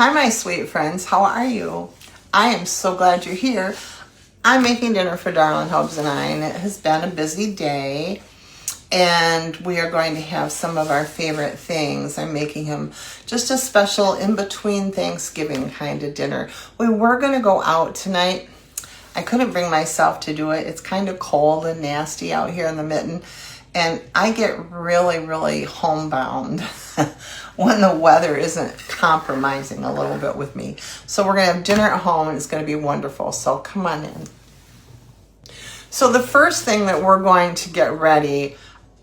Hi, my sweet friends. How are you? I am so glad you're here. I'm making dinner for Darlin, Hobbs, and I, and it has been a busy day. And we are going to have some of our favorite things. I'm making him just a special in-between Thanksgiving kind of dinner. We were going to go out tonight. I couldn't bring myself to do it. It's kind of cold and nasty out here in the mitten. And I get really, really homebound when the weather isn't compromising a little bit with me. So we're going to have dinner at home and it's going to be wonderful. So come on in. So the first thing that we're going to get ready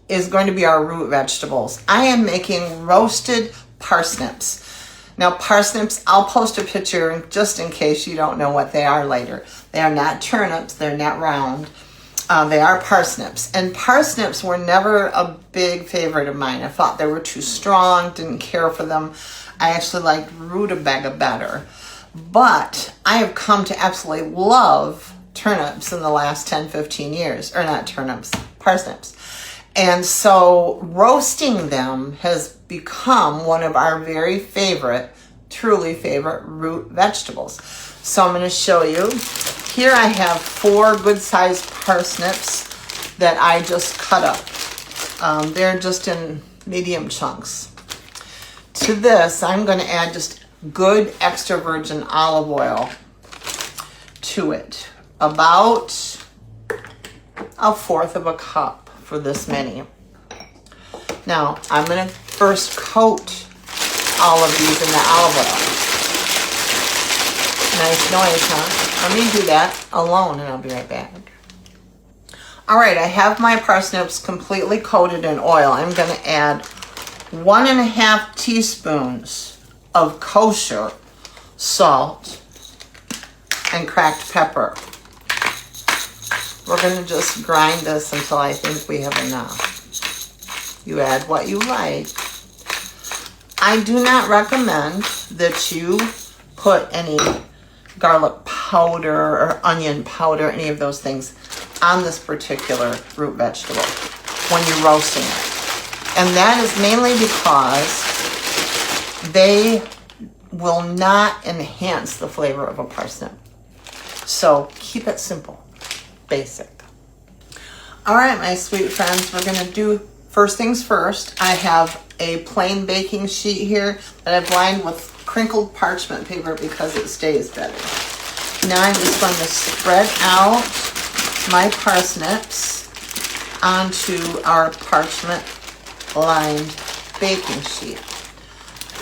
is going to be our root vegetables. I am making roasted parsnips. Now parsnips, I'll post a picture just in case you don't know what they are later. They are not turnips, they're not round. They are parsnips. And parsnips were never a big favorite of mine. I thought they were too strong, didn't care for them. I actually liked rutabaga better. But I have come to absolutely love turnips in the last 10, 15 years. Or not turnips, parsnips. And so roasting them has become one of our very favorite, truly favorite root vegetables. So I'm going to show you. Here I have 4 good-sized parsnips that I just cut up. They're just in medium chunks. To this, I'm going to add just good extra virgin olive oil to it. About 1/4 of a cup for this many. Now, I'm going to first coat all of these in the olive oil. Nice noise, huh? Let me do that alone and I'll be right back. All right, I have my parsnips completely coated in oil. I'm going to add 1.5 teaspoons of kosher salt and cracked pepper. We're going to just grind this until I think we have enough. You add what you like. I do not recommend that you put any garlic powder or onion powder, any of those things on this particular root vegetable when you're roasting it. And that is mainly because they will not enhance the flavor of a parsnip. So keep it simple, basic. All right, my sweet friends, we're going to do first things first. I have a plain baking sheet here that I've lined with crinkled parchment paper because it stays better. Now I'm just going to spread out my parsnips onto our parchment lined baking sheet.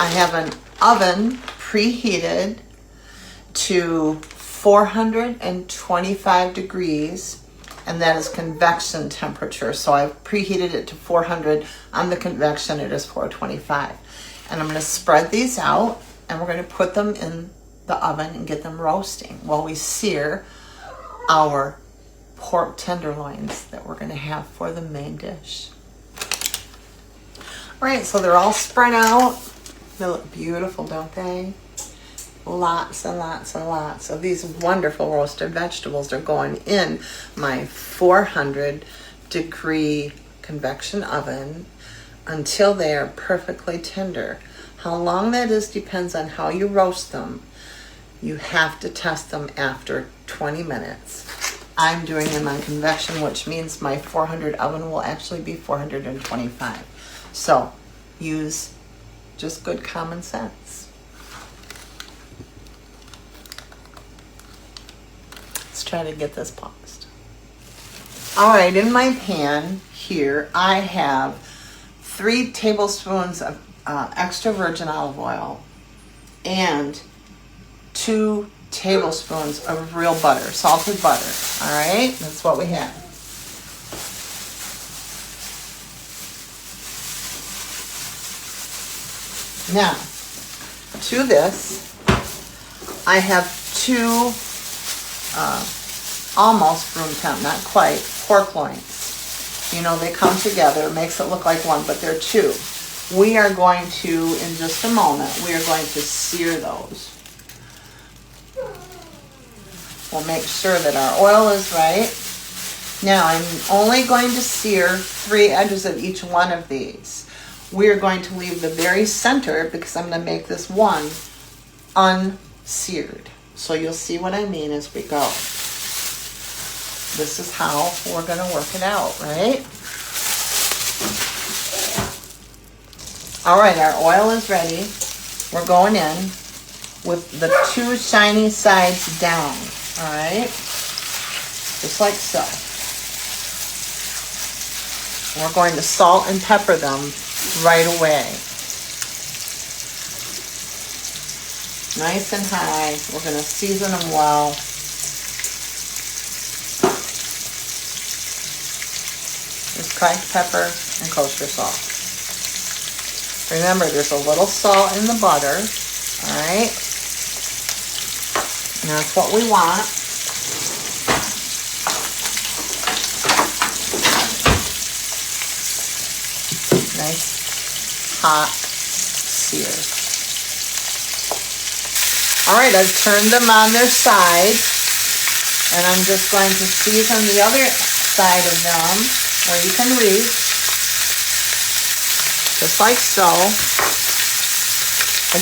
I have an oven preheated to 425 degrees, and that is convection temperature. So I've preheated it to 400. On the convection, it is 425. And I'm going to spread these out, and we're going to put them in the oven and get them roasting while we sear our pork tenderloins that we're going to have for the main dish. All right, so they're all spread out. They look beautiful, don't they? Lots and lots and lots of these wonderful roasted vegetables are going in my 400 degree convection oven until they are perfectly tender. How long that is depends on how you roast them. You have to test them after 20 minutes. I'm doing them on convection, which means my 400 oven will actually be 425. So use just good common sense. Let's try to get this paused. All right, in my pan here, I have 3 tablespoons of extra virgin olive oil and 2 tablespoons of real butter, salted butter. All right, that's what we have. Now, to this, I have 2 almost room temp, not quite, pork loins. You know, they come together, makes it look like one, but they're 2. We are going to, in just a moment, we are going to sear those. We'll make sure that our oil is right. Now, I'm only going to sear 3 edges of each one of these. We are going to leave the very center, because I'm going to make this one unseared. So you'll see what I mean as we go. This is how we're going to work it out, right? All right, our oil is ready. We're going in with the two shiny sides down, all right? Just like so. We're going to salt and pepper them right away. Nice and high. We're going to season them well. Just cracked pepper and kosher salt. Remember, there's a little salt in the butter, all right? And that's what we want. Nice, hot sear. All right, I've turned them on their side, and I'm just going to season the other side of them, where you can reach, just like so.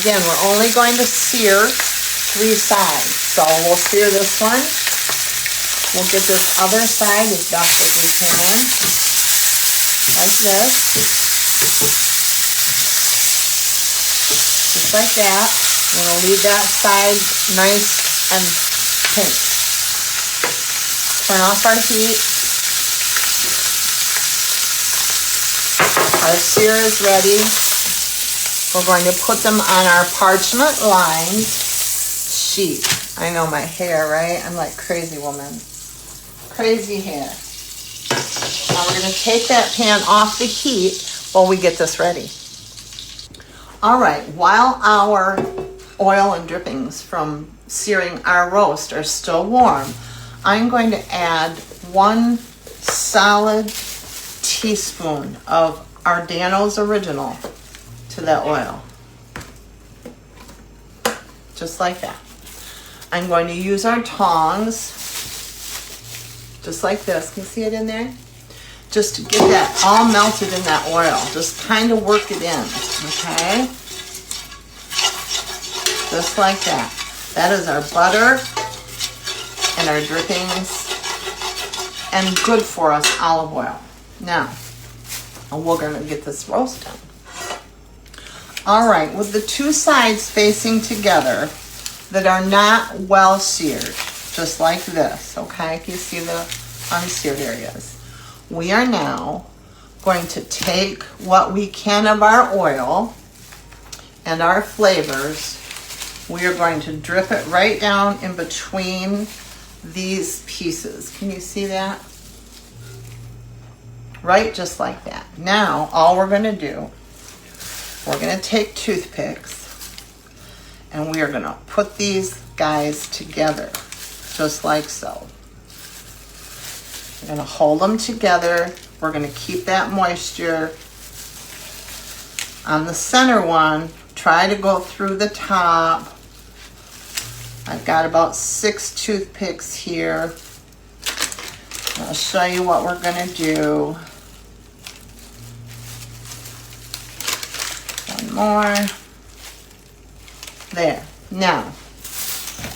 Again, we're only going to sear 3 sides, so we'll sear this one. We'll get this other side as best as we can, like this. Just like that. I'm going to leave that side nice and pink. Turn off our heat. Our sear is ready. We're going to put them on our parchment lined sheet. I know my hair, right? I'm like crazy woman. Crazy hair. Now we're going to take that pan off the heat while we get this ready. All right, while our oil and drippings from searing our roast are still warm, I'm going to add 1 solid teaspoon of our Dano's Original to that oil. Just like that. I'm going to use our tongs, just like this. Can you see it in there? Just to get that all melted in that oil. Just kind of work it in, okay? Just like that. That is our butter and our drippings and good for us olive oil. Now, we're going to get this roast done. All right, with the 2 sides facing together that are not well seared, just like this, okay? You see the unseared areas. We are now going to take what we can of our oil and our flavors. We are going to drip it right down in between these pieces. Can you see that? Right, just like that. Now, all we're going to do, we're going to take toothpicks and we are going to put these guys together, just like so. We're going to hold them together. We're going to keep that moisture. On the center one, try to go through the top. I've got about 6 toothpicks here. I'll show you what we're going to do. One more. There. Now,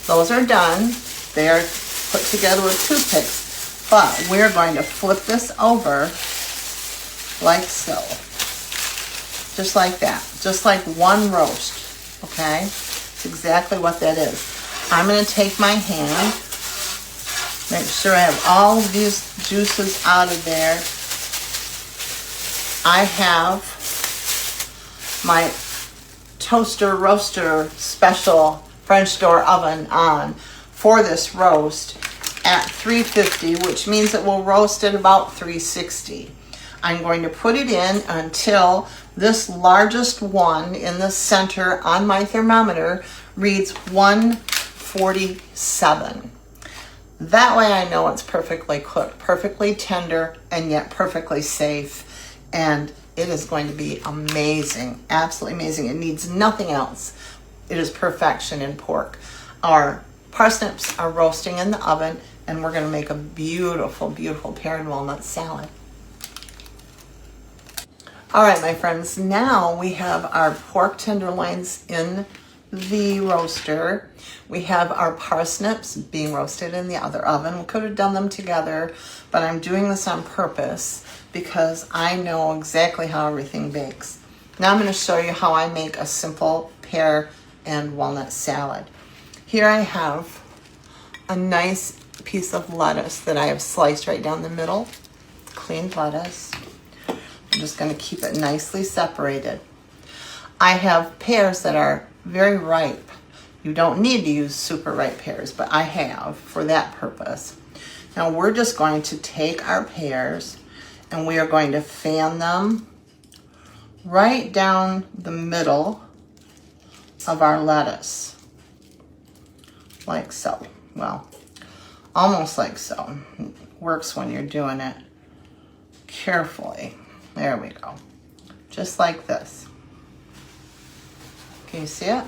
those are done. They are put together with toothpicks. But we're going to flip this over like so. Just like that. Just like one roast. Okay? That's exactly what that is. I'm going to take my hand. Make sure I have all of these juices out of there. I have my toaster roaster special French door oven on for this roast at 350, which means it will roast at about 360. I'm going to put it in until this largest one in the center on my thermometer reads 147. That way I know it's perfectly cooked, perfectly tender, and yet perfectly safe. And it is going to be amazing, absolutely amazing. It needs nothing else. It is perfection in pork. Our parsnips are roasting in the oven, and we're going to make a beautiful, beautiful pear and walnut salad. All right, my friends, now we have our pork tenderloins in the roaster. We have our parsnips being roasted in the other oven. We could have done them together, but I'm doing this on purpose because I know exactly how everything bakes. Now I'm going to show you how I make a simple pear and walnut salad. Here I have a nice piece of lettuce that I have sliced right down the middle. Cleaned lettuce. I'm just going to keep it nicely separated. I have pears that are very ripe. You don't need to use super ripe pears, but I have for that purpose. Now we're just going to take our pears and we are going to fan them right down the middle of our lettuce. Like so. Well, almost like so. It works when you're doing it carefully. There we go. Just like this. Can you see it?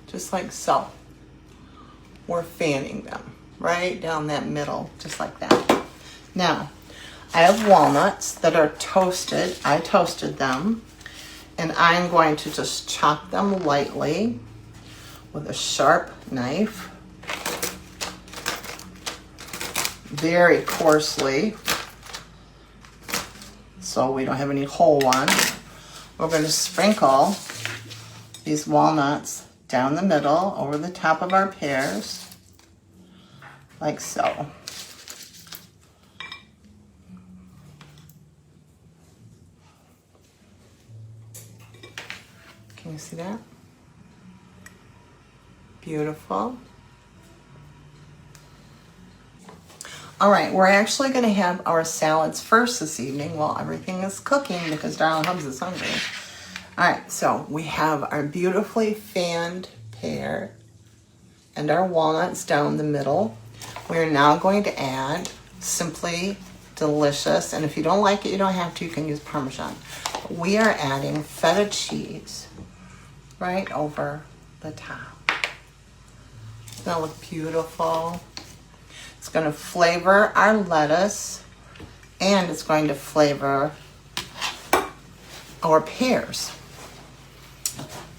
Just like so. We're fanning them right down that middle, just like that. Now, I have walnuts that are toasted. I toasted them. And I'm going to just chop them lightly with a sharp knife. Very coarsely, so we don't have any whole ones. We're going to sprinkle these walnuts down the middle over the top of our pears, like so. Can you see that? Beautiful. All right, we're actually going to have our salads first this evening while everything is cooking because Darling Hubs is hungry. All right, so we have our beautifully fanned pear and our walnuts down the middle. We're now going to add Simply Delicious, and if you don't like it, you don't have to. You can use Parmesan. We are adding feta cheese right over the top. Doesn't that look beautiful? It's going to flavor our lettuce and it's going to flavor our pears.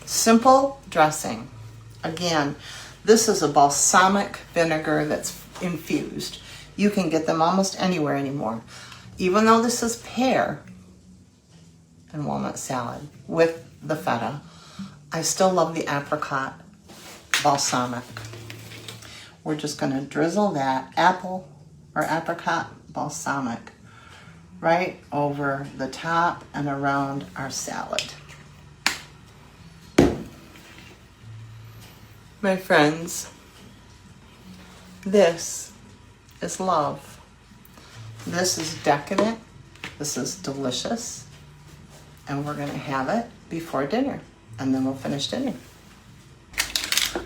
Simple dressing. Again, this is a balsamic vinegar that's infused. You can get them almost anywhere anymore. Even though this is pear and walnut salad with the feta, I still love the apricot balsamic. We're just going to drizzle that apple or apricot balsamic right over the top and around our salad. My friends, this is love. This is decadent. This is delicious. And we're going to have it before dinner. And then we'll finish dinner.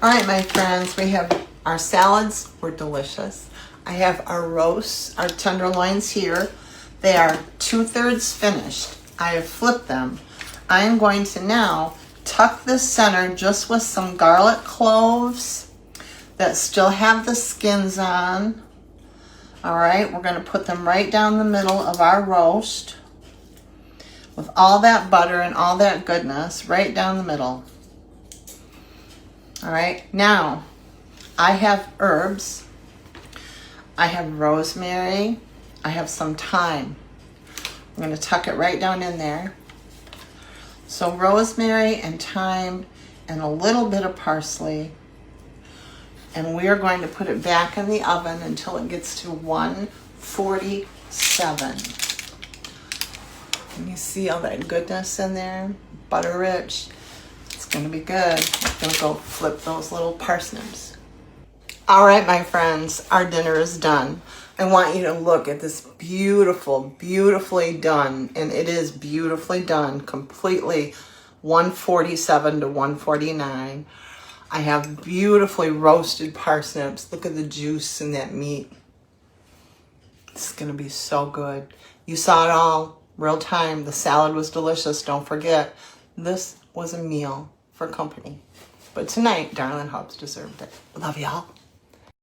All right, my friends, we have our salads were delicious. I have our roasts, our tenderloins here. They are 2/3 finished. I have flipped them. I am going to now tuck the center just with some garlic cloves that still have the skins on. All right, we're going to put them right down the middle of our roast with all that butter and all that goodness right down the middle. All right, now I have herbs. I have rosemary. I have some thyme. I'm going to tuck it right down in there. So rosemary and thyme and a little bit of parsley. And we are going to put it back in the oven until it gets to 147. Can you see all that goodness in there? Butter rich. It's going to be good. I'm going to go flip those little parsnips. All right, my friends, our dinner is done. I want you to look at this beautiful, beautifully done, and it is beautifully done, completely 147 to 149. I have beautifully roasted parsnips. Look at the juice in that meat. It's going to be so good. You saw it all real time. The salad was delicious. Don't forget, this was a meal for company. But tonight, Darling Hubs deserved it. Love y'all.